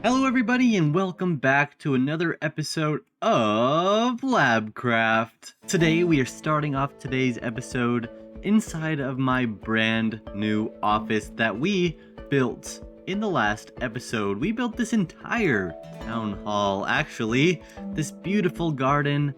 Hello everybody and welcome back to another episode of Labcraft. Today we are starting off today's episode inside of my brand new office that we built in the last episode. We built this entire town hall, actually, this beautiful garden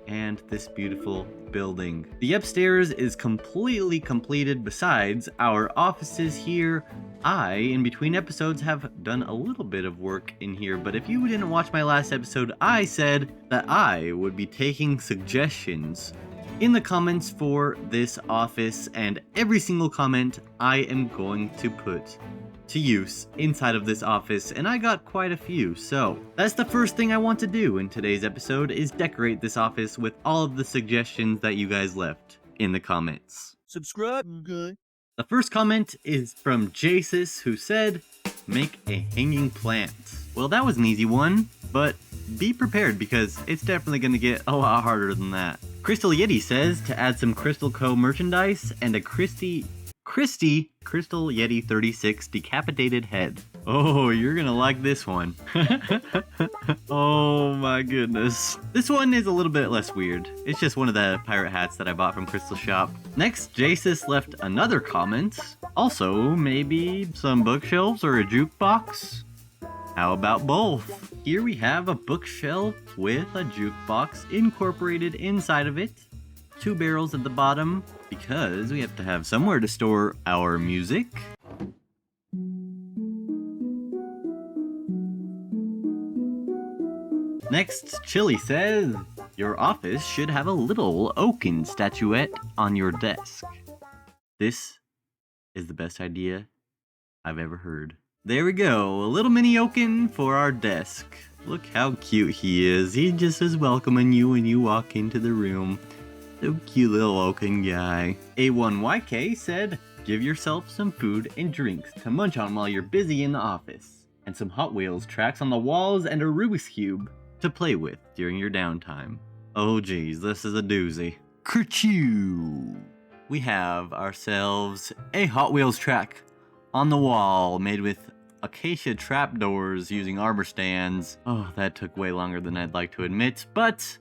and this beautiful building. The upstairs is completely completed besides our offices here. I, in between episodes, have done a little bit of work in here, but if you didn't watch my last episode, I said that I would be taking suggestions in the comments for this office, and every single comment I am going to put to use inside of this office, and I got quite a few. So that's the first thing I want to do in today's episode, is decorate this office with all of the suggestions that you guys left in the comments. Subscribe, okay? The first comment is from Jasis, who said, make a hanging plant. Well, that was an easy one, but be prepared because it's definitely going to get a lot harder than that. Crystal Yeti says to add some Crystal Co merchandise and a Crystal Yeti 36 decapitated head. Oh, you're gonna like this one. Oh my goodness. This one is a little bit less weird. It's just one of the pirate hats that I bought from Crystal Shop. Next, Jasis left another comment. Also, maybe some bookshelves or a jukebox? How about both? Here we have a bookshelf with a jukebox incorporated inside of it. 2 barrels at the bottom, because we have to have somewhere to store our music. Next, Chili says, your office should have a little oaken statuette on your desk. This is the best idea I've ever heard. There we go, a little mini oaken for our desk. Look how cute he is. He just is welcoming you when you walk into the room. So cute little oaken guy. A1YK said, give yourself some food and drinks to munch on while you're busy in the office. And some Hot Wheels tracks on the walls and a Rubik's Cube to play with during your downtime. Oh geez, this is a doozy. Kerchoo! We have ourselves a Hot Wheels track on the wall made with acacia trapdoors using arbor stands. Oh, that took way longer than I'd like to admit, but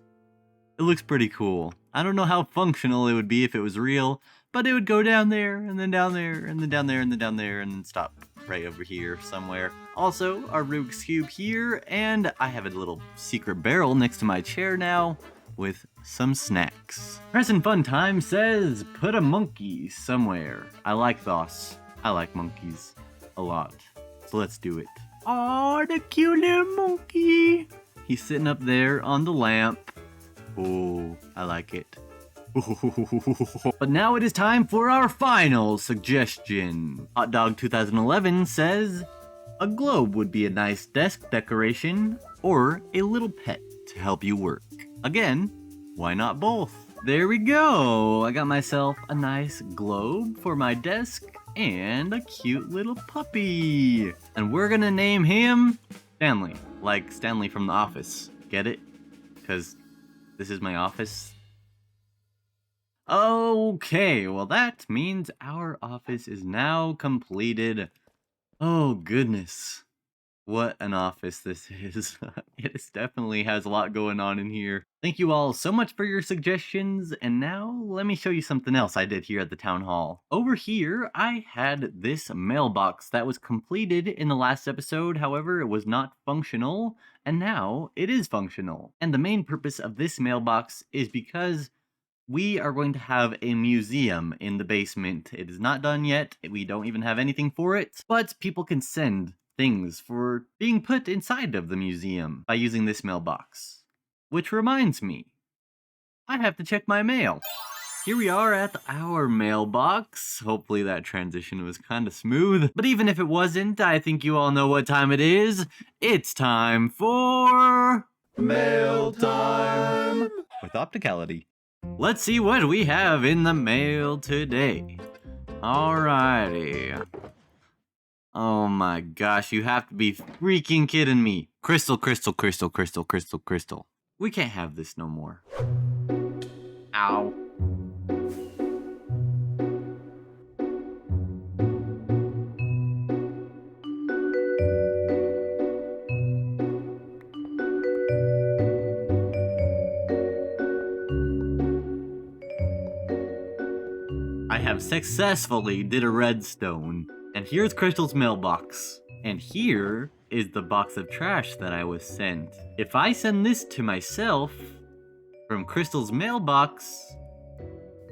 it looks pretty cool. I don't know how functional it would be if it was real, but it would go down there, and then down there, and then down there, and then down there, and then stop right over here somewhere. Also, our Rubik's Cube here, and I have a little secret barrel next to my chair now with some snacks. Present Fun Time says, put a monkey somewhere. I like those. I like monkeys a lot. So let's do it. Oh, the cute little monkey. He's sitting up there on the lamp. Oh, I like it. But now it is time for our final suggestion. Hot Dog 2011 says, a globe would be a nice desk decoration, or a little pet to help you work. Again, why not both? There we go. I got myself a nice globe for my desk and a cute little puppy. And we're gonna name him Stanley, like Stanley from The Office. Get it? Because this is my office. Okay, well that means our office is now completed. Oh goodness. What an office this is. It definitely has a lot going on in here. Thank you all so much for your suggestions, and now let me show you something else I did here at the town hall. Over here, I had this mailbox that was completed in the last episode, however, it was not functional, and now it is functional. And the main purpose of this mailbox is because we are going to have a museum in the basement. It is not done yet, we don't even have anything for it, but people can send things for being put inside of the museum by using this mailbox. Which reminds me, I have to check my mail. Here we are at our mailbox. Hopefully that transition was kind of smooth, but even if it wasn't, I think you all know what time it is. It's time for Mail time! With Opticality. Let's see what we have in the mail today. Alrighty. Oh my gosh, you have to be freaking kidding me. Crystal. We can't have this no more. Ow. have successfully did a redstone. And here's Crystal's mailbox. And here is the box of trash that I was sent. If I send this to myself from Crystal's mailbox,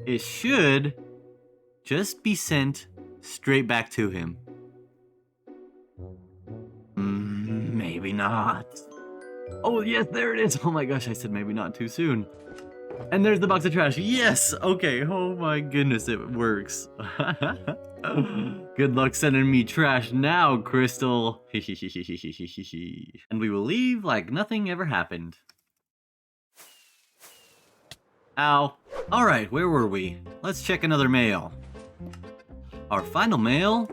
it should just be sent straight back to him. Maybe not. Oh yes, there it is. Oh my gosh, I said maybe not too soon. And there's the box of trash. Yes! Okay, oh my goodness, it works. Good luck sending me trash now, Crystal. And we will leave like nothing ever happened. Ow. Alright, where were we? Let's check another mail. Our final mail?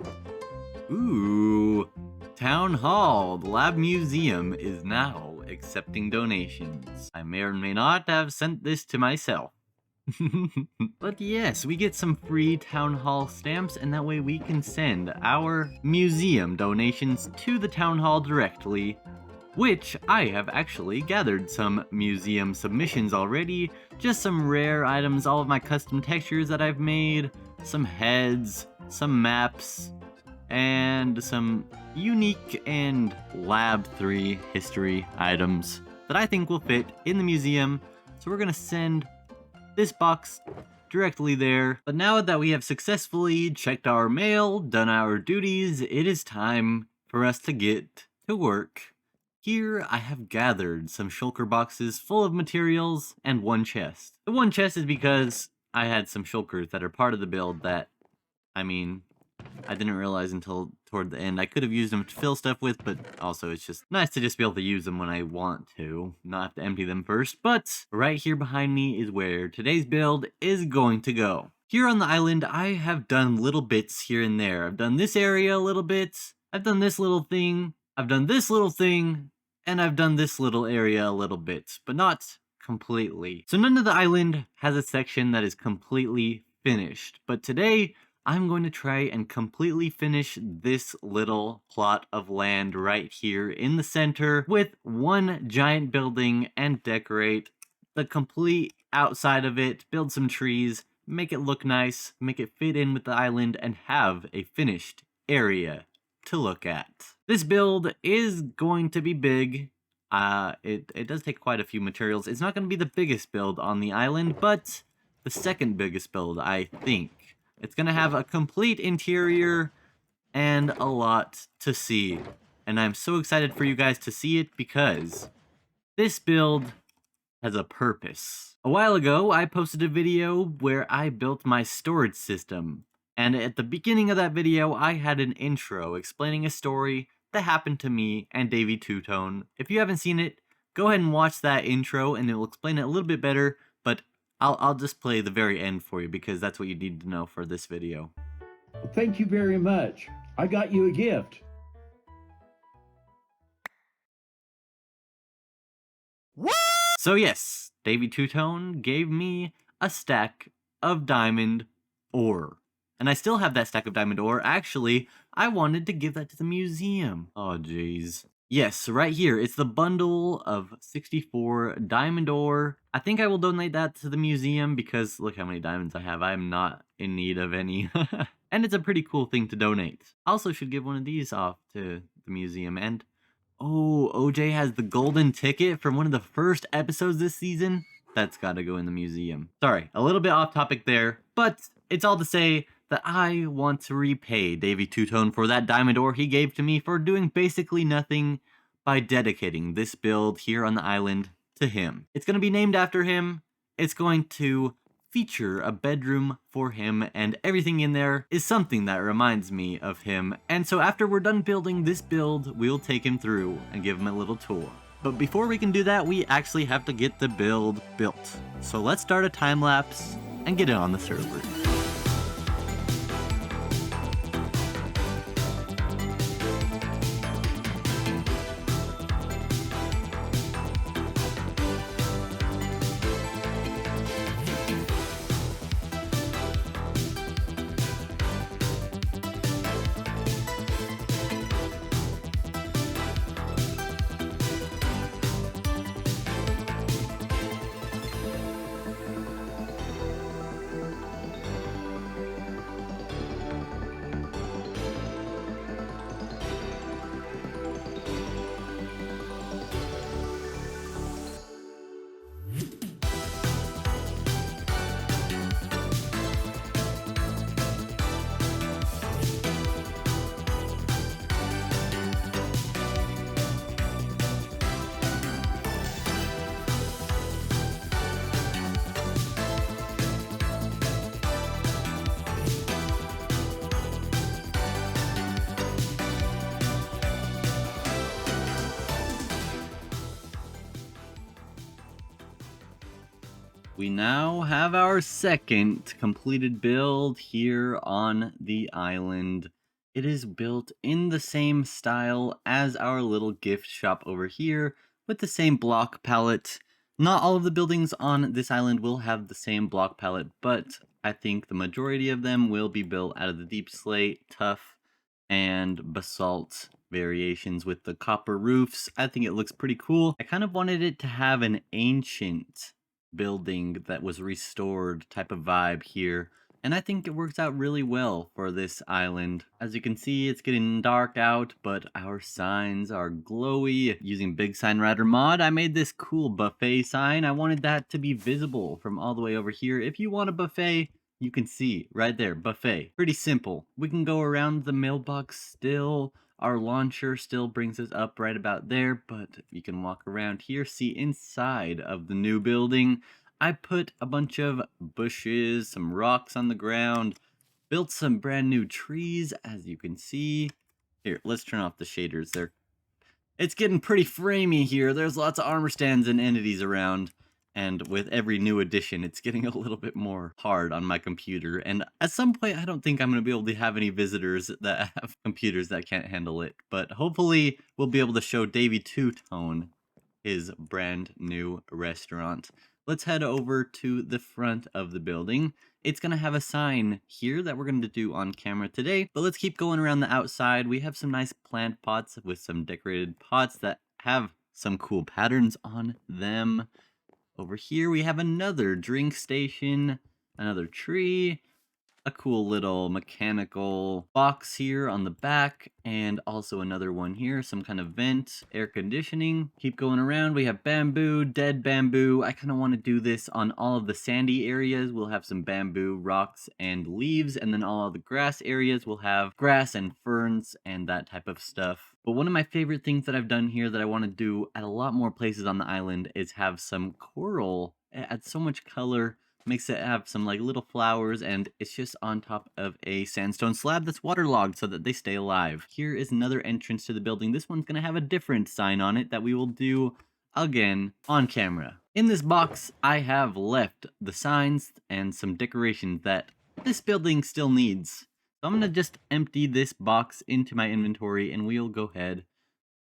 Ooh. Town Hall, the Lab Museum is now accepting donations. I may or may not have sent this to myself. But yes, we get some free Town Hall stamps, and that way we can send our museum donations to the Town Hall directly, which I have actually gathered some museum submissions already, just some rare items, all of my custom textures that I've made, some heads, some maps, and some unique and Lab 3 history items that I think will fit in the museum. So we're gonna send this box directly there. But now that we have successfully checked our mail, done our duties, it is time for us to get to work. Here I have gathered some shulker boxes full of materials and one chest. The one chest is because I had some shulkers that are part of the build that, I didn't realize until toward the end. I could have used them to fill stuff with, but also it's just nice to just be able to use them when I want to, not have to empty them first. But right here behind me is where today's build is going to go. Here on the island, I have done little bits here and there. I've done this area a little bit, I've done this little thing, I've done this little thing, and I've done this little area a little bit, but not completely. So none of the island has a section that is completely finished, but today I'm going to try and completely finish this little plot of land right here in the center with one giant building and decorate the complete outside of it, build some trees, make it look nice, make it fit in with the island, and have a finished area to look at. This build is going to be big. It does take quite a few materials. It's not going to be the biggest build on the island, but the second biggest build, I think. It's going to have a complete interior and a lot to see. And I'm so excited for you guys to see it because this build has a purpose. A while ago, I posted a video where I built my storage system. And at the beginning of that video, I had an intro explaining a story that happened to me and Davey Two-Tone. If you haven't seen it, go ahead and watch that intro and it will explain it a little bit better, but I'll just play the very end for you because that's what you need to know for this video. Thank you very much. I got you a gift. What? So yes, Davey Two-Tone gave me a stack of diamond ore. And I still have that stack of diamond ore. Actually, I wanted to give that to the museum. Oh, jeez. Yes, right here. It's the bundle of 64 diamond ore. I think I will donate that to the museum because look how many diamonds I have. I'm not in need of any. And it's a pretty cool thing to donate. I also should give one of these off to the museum. And, oh, OJ has the golden ticket from one of the first episodes this season. That's gotta go in the museum. Sorry, a little bit off topic there, but it's all to say that I want to repay Davey Two-Tone for that diamond ore he gave to me for doing basically nothing by dedicating this build here on the island to him. It's going to be named after him, it's going to feature a bedroom for him, and everything in there is something that reminds me of him. And so after we're done building this build, we'll take him through and give him a little tour. But before we can do that, we actually have to get the build built. So let's start a time lapse and get it on the server. We now have our second completed build here on the island. It is built in the same style as our little gift shop over here, with the same block palette. Not all of the buildings on this island will have the same block palette, but I think the majority of them will be built out of the deep slate, tuff, and basalt variations with the copper roofs. I think it looks pretty cool. I kind of wanted it to have an ancient building that was restored type of vibe here, and I think it works out really well for this island. As you can see, it's getting dark out, but our signs are glowy. Using Big Sign Rider mod, I made this cool buffet sign. I wanted that to be visible from all the way over here. If you want a buffet, you can see right there, buffet. Pretty simple. We can go around the mailbox still. Our launcher still brings us up right about there, but you can walk around here, see inside of the new building. I put a bunch of bushes, some rocks on the ground, built some brand new trees, as you can see. Here, let's turn off the shaders there. It's getting pretty framey here. There's lots of armor stands and entities around. And with every new addition, it's getting a little bit more hard on my computer. And at some point, I don't think I'm going to be able to have any visitors that have computers that can't handle it. But hopefully, we'll be able to show Davey Two-Tone his brand new restaurant. Let's head over to the front of the building. It's going to have a sign here that we're going to do on camera today. But let's keep going around the outside. We have some nice plant pots with some decorated pots that have some cool patterns on them. Over here we have another drink station, another tree, a cool little mechanical box here on the back, and also another one here, some kind of vent, air conditioning. Keep going around, we have bamboo, dead bamboo. I kind of want to do this on all of the sandy areas. We'll have some bamboo, rocks, and leaves, and then all of the grass areas will have grass and ferns and that type of stuff. But one of my favorite things that I've done here that I want to do at a lot more places on the island is have some coral. It adds so much color. Makes it have some like little flowers, and it's just on top of a sandstone slab that's waterlogged so that they stay alive. Here is another entrance to the building. This one's gonna have a different sign on it that we will do again on camera. In this box, I have left the signs and some decorations that this building still needs. So I'm gonna just empty this box into my inventory, and we'll go ahead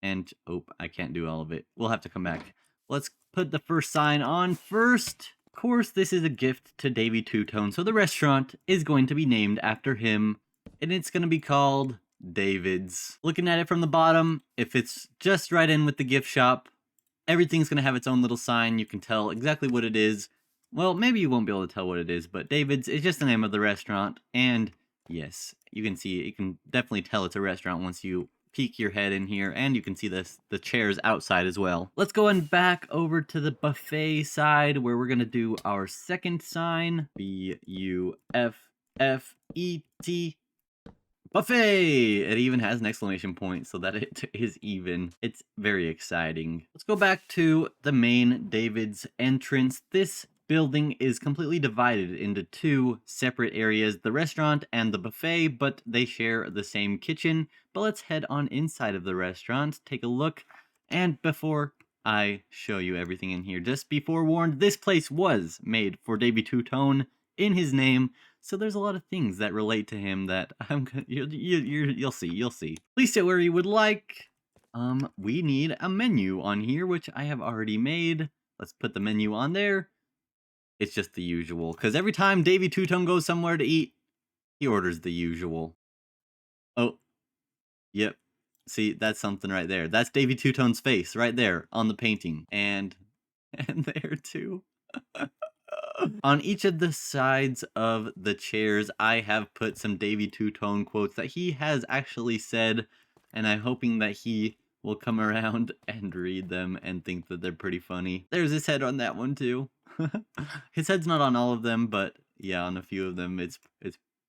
and, oh, I can't do all of it. We'll have to come back. Let's put the first sign on first. Of course, this is a gift to Davey Two-Tone, so the restaurant is going to be named after him, and it's going to be called David's. Looking at it from the bottom, if it's just right in with the gift shop, everything's going to have its own little sign. You can tell exactly what it is. Well, maybe you won't be able to tell what it is, but David's is just the name of the restaurant, and yes, you can see, you can definitely tell it's a restaurant once you peek your head in here, and you can see the chairs outside as well. Let's go and back over to the buffet side where we're gonna do our second sign, B-U-F-F-E-T, buffet. It even has an exclamation point so that it is even. It's very exciting. Let's go back to the main David's entrance. This building is completely divided into two separate areas, the restaurant and the buffet, but they share the same kitchen. But let's head on inside of the restaurant, take a look, and before I show you everything in here, just be forewarned, this place was made for Davey Two-Tone in his name, so there's a lot of things that relate to him that you'll see. Place it where you would like. We need a menu on here, which I have already made. Let's put the menu on there. It's just the usual, because every time Davey Two-Tone goes somewhere to eat, he orders the usual. Oh, yep. See, that's something right there. That's Davey Two-Tone's face right there on the painting. And there too. On each of the sides of the chairs, I have put some Davey Two-Tone quotes that he has actually said, and I'm hoping that he will come around and read them and think that they're pretty funny. There's his head on that one too. His head's not on all of them, but yeah, on a few of them, it's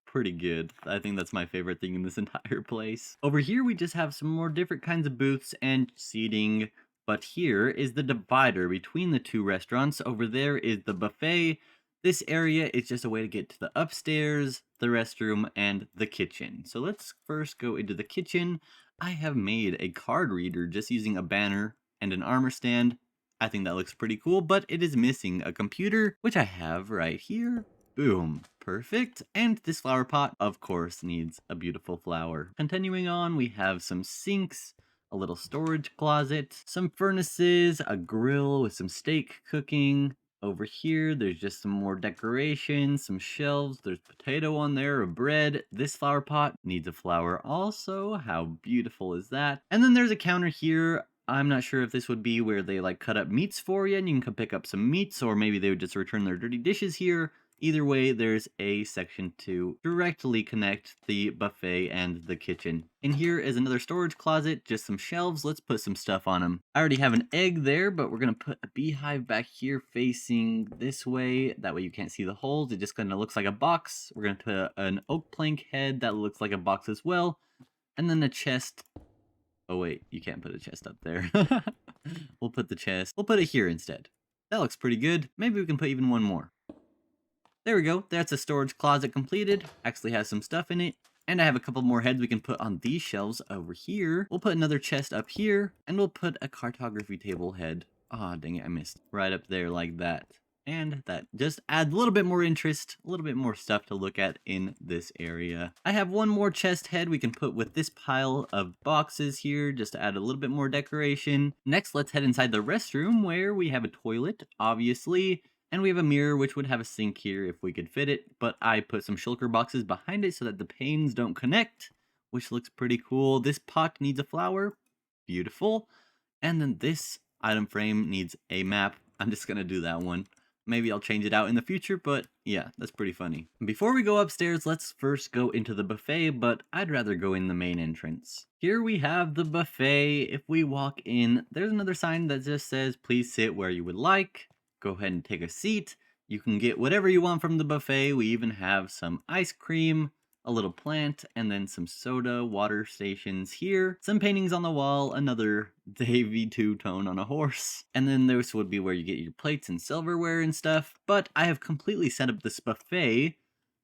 pretty good. I think that's my favorite thing in this entire place. Over here, we just have some more different kinds of booths and seating, but here is the divider between the two restaurants. Over there is the buffet. This area is just a way to get to the upstairs, the restroom, and the kitchen. So let's first go into the kitchen. I have made a card reader just using a banner and an armor stand. I think that looks pretty cool, but it is missing a computer, which I have right here. Boom. Perfect. And this flower pot, of course, needs a beautiful flower. Continuing on, we have some sinks, a little storage closet, some furnaces, a grill with some steak cooking. Over here, there's just some more decoration, some shelves, there's potato on there, a bread. This flower pot needs a flower also. How beautiful is that? And then there's a counter here. I'm not sure if this would be where they like cut up meats for you and you can come pick up some meats, or maybe they would just return their dirty dishes here. Either way, there's a section to directly connect the buffet and the kitchen. In here is another storage closet, just some shelves. Let's put some stuff on them. I already have an egg there, but we're going to put a beehive back here facing this way. That way you can't see the holes. It just kind of looks like a box. We're going to put an oak plank head that looks like a box as well. And then a chest. Oh wait, you can't put a chest up there. We'll put the chest. We'll put it here instead. That looks pretty good. Maybe we can put even one more. There we go. That's a storage closet completed. Actually has some stuff in it. And I have a couple more heads we can put on these shelves over here. We'll put another chest up here. And we'll put a cartography table head. Ah, dang it, I missed. Right up there like that. And that just adds a little bit more interest, a little bit more stuff to look at in this area. I have one more chest head we can put with this pile of boxes here just to add a little bit more decoration. Next, let's head inside the restroom where we have a toilet, obviously. And we have a mirror, which would have a sink here if we could fit it, but I put some shulker boxes behind it so that the panes don't connect, which looks pretty cool. This pot needs a flower. Beautiful. And then this item frame needs a map. I'm just going to do that one. Maybe I'll change it out in the future, but yeah, that's pretty funny. Before we go upstairs, let's first go into the buffet, but I'd rather go in the main entrance. Here we have the buffet. If we walk in, there's another sign that just says, please sit where you would like. Go ahead and take a seat. You can get whatever you want from the buffet. We even have some ice cream, a little plant, and then some soda water stations here. Some paintings on the wall, another Davy two-tone on a horse. And then this would be where you get your plates and silverware and stuff. But I have completely set up this buffet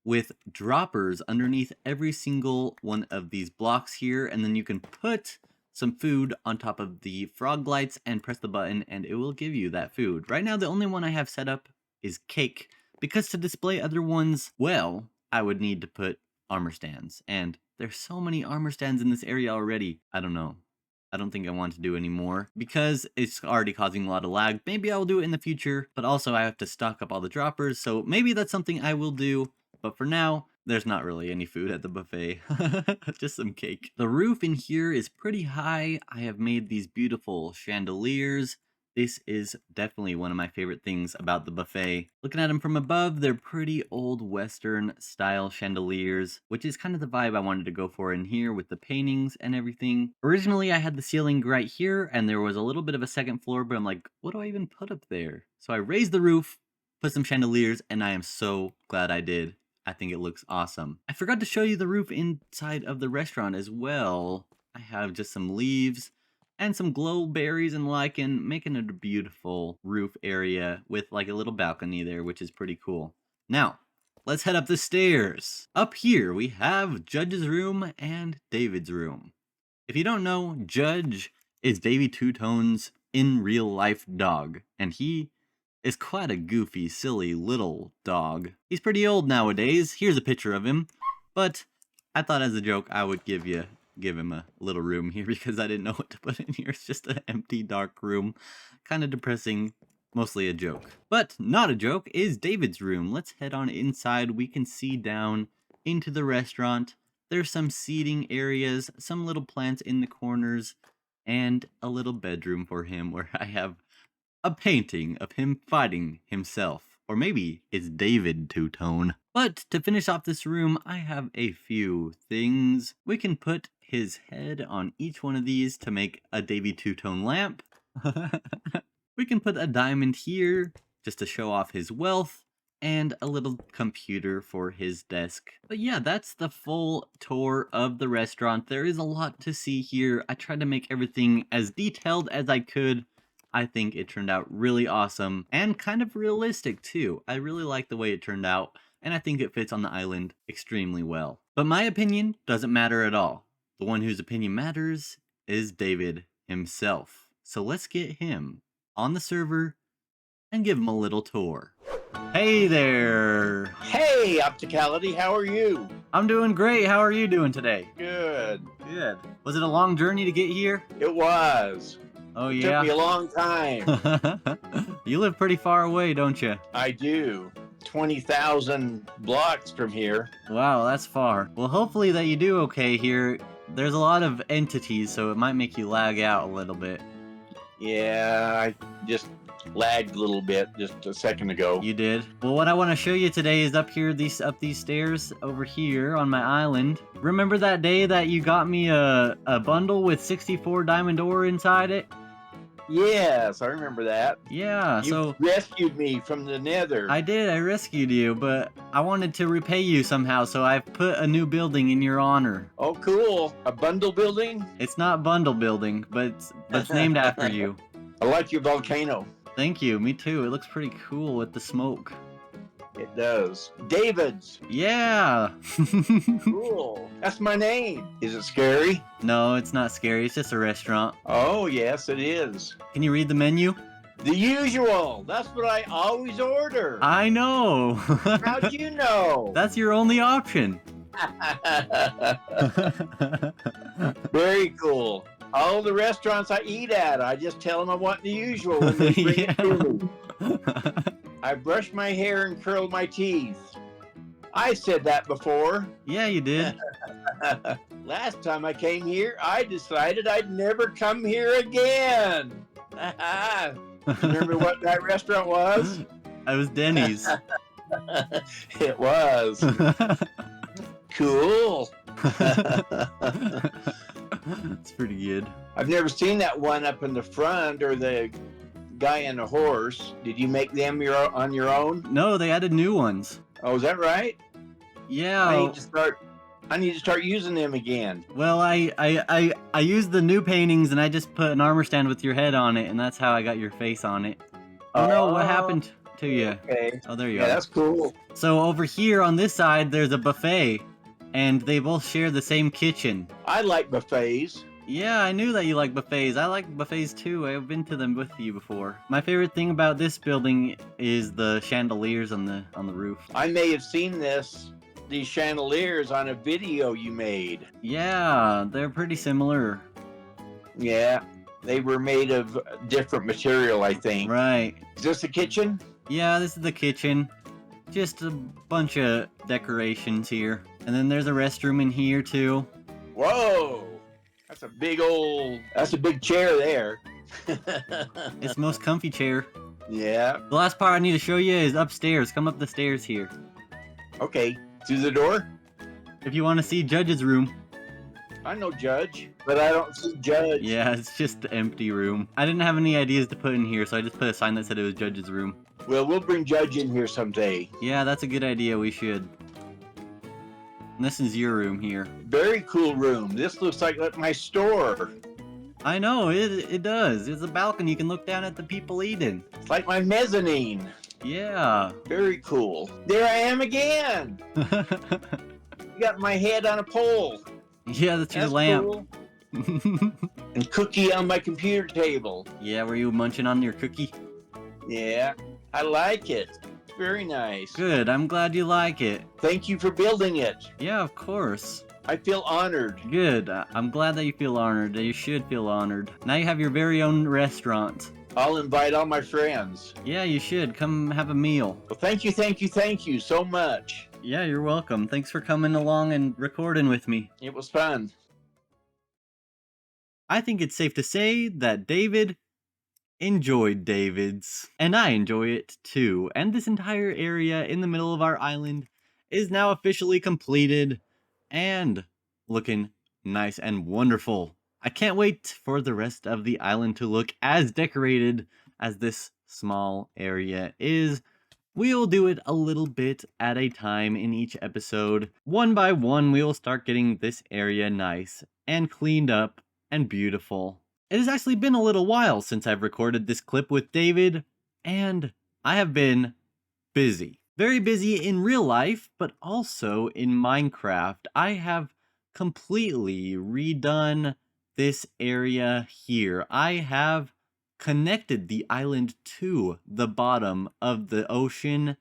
with droppers underneath every single one of these blocks here. And then you can put some food on top of the frog lights and press the button and it will give you that food. Right now, the only one I have set up is cake, because to display other ones, well, I would need to put armor stands, and there's so many armor stands in this area already. I don't know. I don't think I want to do any more because it's already causing a lot of lag. Maybe I'll do it in the future, but also I have to stock up all the droppers, so maybe that's something I will do. But for now, there's not really any food at the buffet. Just some cake. The roof in here is pretty high. I have made these beautiful chandeliers. This is definitely one of my favorite things about the buffet. Looking at them from above, they're pretty old Western style chandeliers, which is kind of the vibe I wanted to go for in here with the paintings and everything. Originally, I had the ceiling right here, and there was a little bit of a second floor, but I'm like, what do I even put up there? So I raised the roof, put some chandeliers, and I am so glad I did. I think it looks awesome. I forgot to show you the roof inside of the restaurant as well. I have just some leaves and some glow berries and lichen, making it a beautiful roof area with like a little balcony there, which is pretty cool. Now, let's head up the stairs. Up here, we have Judge's room and David's room. If you don't know, Judge is Davy Two-Tone's in real life dog, and he is quite a goofy, silly little dog. He's pretty old nowadays. Here's a picture of him. But I thought as a joke I would give him a little room here because I didn't know what to put in here. It's just an empty, dark room. Kind of depressing. Mostly a joke. But not a joke is David's room. Let's head on inside. We can see down into the restaurant. There's some seating areas, some little plants in the corners, and a little bedroom for him where I have a painting of him fighting himself. Or maybe it's David Two-Tone. But to finish off this room, I have a few things. We can put his head on each one of these to make a Davy Two-Tone lamp. We can put a diamond here just to show off his wealth, and a little computer for his desk. But yeah, that's the full tour of the restaurant. There is a lot to see here. I tried to make everything as detailed as I could. I think it turned out really awesome and kind of realistic too. I really like the way it turned out, and I think it fits on the island extremely well. But my opinion doesn't matter at all. The one whose opinion matters is David himself. So let's get him on the server and give them a little tour. Hey there! Hey, Opticality, how are you? I'm doing great. How are you doing today? Good. Good. Was it a long journey to get here? It was. Oh, It yeah? took me a long time. You live pretty far away, don't you? I do. 20,000 blocks from here. Wow, that's far. Well, hopefully that you do okay here. There's a lot of entities, so it might make you lag out a little bit. Yeah, I just lagged a little bit just a second ago. You did? Well, what I want to show you today is up these stairs over here on my island. Remember that day that you got me a bundle with 64 diamond ore inside it? Yes, I remember that. Yeah, You rescued me from the nether. I did, I rescued you, but I wanted to repay you somehow, so I've put a new building in your honor. Oh, cool. A bundle building? It's not bundle building, but it's named after you. I like your volcano. Thank you, me too. It looks pretty cool with the smoke. It does. David's. Yeah! Cool. That's my name. Is it scary? No, it's not scary, it's just a restaurant. Oh, yes, it is. Can you read the menu? The usual. That's what I always order. I know! How'd you know? That's your only option. Very cool. All the restaurants I eat at, I just tell them I want the usual when they bring it to me. I brush my hair and curl my teeth. I said that before. Yeah, you did. Last time I came here, I decided I'd never come here again. Remember what that restaurant was? I was Denny's. It was. Cool. It's pretty good. I've never seen that one up in the front or the guy on a horse. Did you make them on your own? No, they added new ones. Oh, is that right? Yeah. I need to start using them again. Well, I used the new paintings and I just put an armor stand with your head on it, and that's how I got your face on it. Oh no, what happened to you? Okay. Oh, there you Yeah, are. that's cool. So over here on this side, there's a buffet, and they both share the same kitchen. I like buffets. Yeah, I knew that you like buffets. I like buffets too. I've been to them with you before. My favorite thing about this building is the chandeliers on the roof. I may have seen these chandeliers on a video you made. Yeah, they're pretty similar. Yeah, they were made of different material, I think. Right. Is this the kitchen? Yeah, this is the kitchen. Just a bunch of decorations here. And then there's a restroom in here too. Whoa! That's a big chair there. It's the most comfy chair. Yeah. The last part I need to show you is upstairs. Come up the stairs here. Okay. Through the door? If you want to see Judge's room. I know Judge, but I don't see Judge. Yeah, it's just an empty room. I didn't have any ideas to put in here, so I just put a sign that said it was Judge's room. Well, we'll bring Judge in here someday. Yeah, that's a good idea. We should. And this is your room here. Very cool room. This looks like my store. I know, it does. It's a balcony. You can look down at the people eating. It's like my mezzanine. Yeah. Very cool. There I am again. You got my head on a pole. Yeah, that's your That's lamp. cool. And cookie on my computer table. Yeah, were you munching on your cookie? Yeah, I like it. It's very nice. Good, I'm glad you like it. Thank you for building it. Yeah, of course. I feel honored. Good, I'm glad that you feel honored. You should feel honored. Now you have your very own restaurant. I'll invite all my friends. Yeah, you should. Come have a meal. Well, thank you so much. Yeah, you're welcome. Thanks for coming along and recording with me. It was fun. I think it's safe to say that David enjoyed David's. And I enjoy it too. And this entire area in the middle of our island is now officially completed and looking nice and wonderful. I can't wait for the rest of the island to look as decorated as this small area is. We'll do it a little bit at a time in each episode. One by one, we will start getting this area nice and cleaned up and beautiful. It has actually been a little while since I've recorded this clip with David, and I have been busy. Very busy in real life, but also in Minecraft. I have completely redone this area here. I have connected the island to the bottom of the ocean.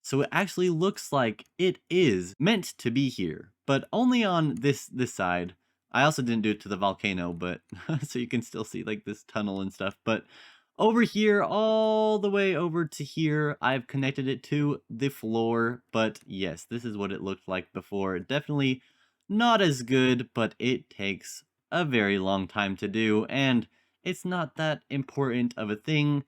So it actually looks like it is meant to be here, but only on this side. I also didn't do it to the volcano, but so you can still see like this tunnel and stuff. But over here, all the way over to here, I've connected it to the floor. But yes, this is what it looked like before. Definitely not as good, but it takes a very long time to do, and it's not that important of a thing.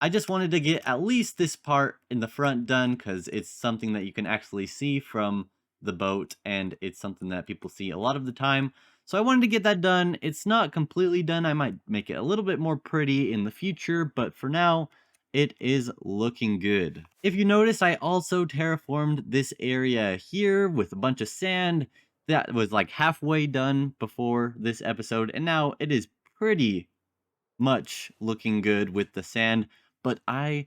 I just wanted to get at least this part in the front done because it's something that you can actually see from the boat, and it's something that people see a lot of the time. So I wanted to get that done. It's not completely done. I might make it a little bit more pretty in the future, but for now, it is looking good. If you notice, I also terraformed this area here with a bunch of sand. That was like halfway done before this episode, and now it is pretty much looking good with the sand. But I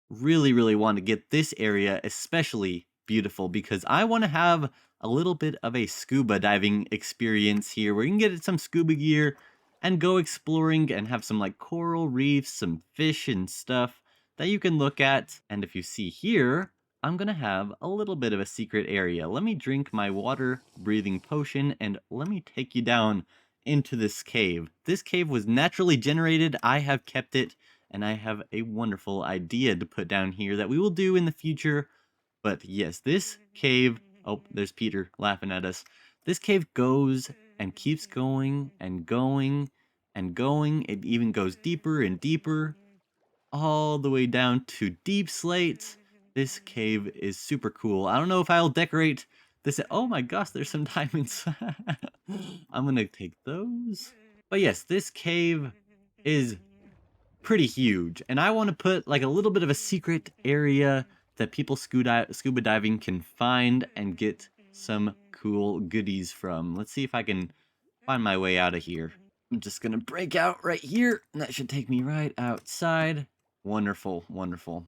really want to get this area especially beautiful because I want to have a little bit of a scuba diving experience here where you can get some scuba gear and go exploring and have some like coral reefs, some fish and stuff that you can look at. And if you see here, I'm gonna have a little bit of a secret area. Let me drink my water breathing potion and let me take you down into this cave. This cave was naturally generated. I have kept it, and I have a wonderful idea to put down here that we will do in the future. But yes, this cave, oh, there's Peter laughing at us. This cave goes and keeps going and going and going. It even goes deeper and deeper, all the way down to deep slate. This cave is super cool. I don't know if I'll decorate this. Oh my gosh, there's some diamonds. I'm gonna take those. But yes, this cave is pretty huge, and I want to put like a little bit of a secret area that people scuba diving can find and get some cool goodies from. Let's see if I can find my way out of here. I'm just gonna break out right here, and that should take me right outside. Wonderful.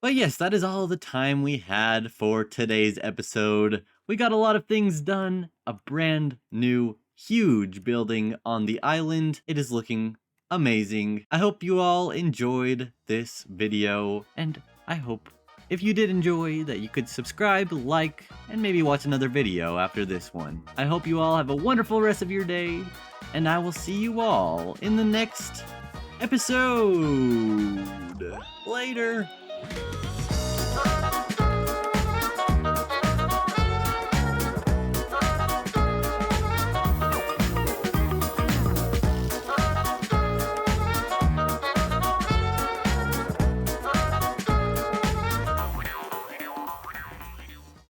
But yes, that is all the time we had for today's episode. We got a lot of things done. A brand new, huge building on the island. It is looking amazing. I hope you all enjoyed this video, and I hope if you did enjoy that you could subscribe, like, and maybe watch another video after this one. I hope you all have a wonderful rest of your day, and I will see you all in the next episode. Later.